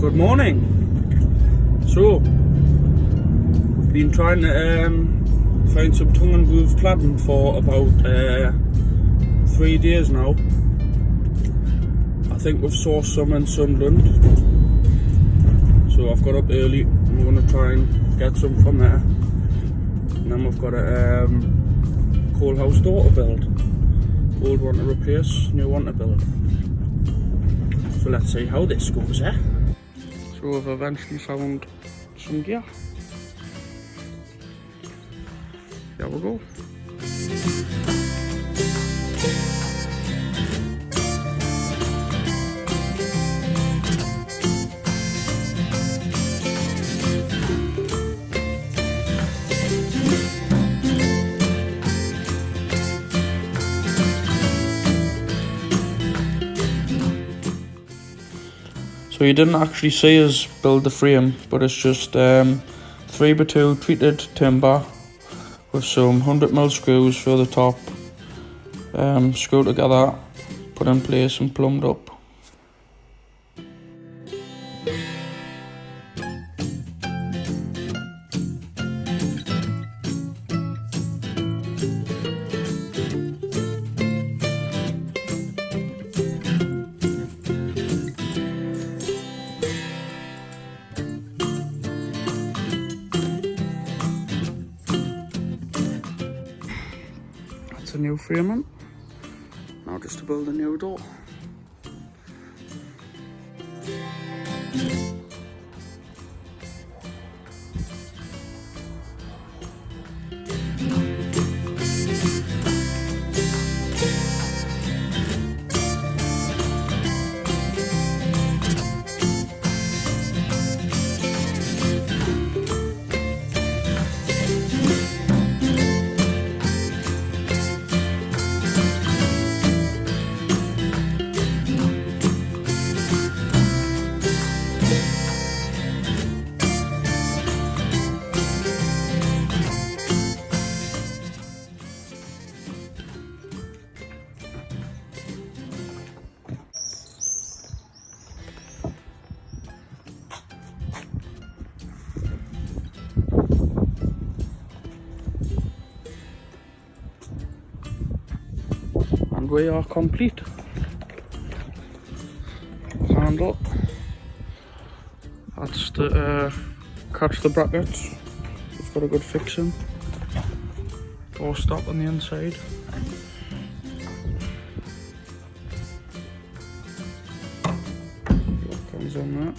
Good morning. So, we've been trying to find some tongue and groove cladding for about 3 days now. I think we've sourced some in Sunderland. So I've got up early and we're going to try and get some from there. And then we've got a coal house door to build. Old one to replace, new one to build. So let's see how this goes, eh? So we've eventually found some gear. Here we go. So you didn't actually see us build the frame, but it's just 3x2 treated timber with some 100mm screws for the top, screwed together, put in place and plumbed up. A new framing. Now just to build a new door. And we are complete. Handle. That's to catch the brackets. It's got a good fixing. Door stop on the inside. What comes on that.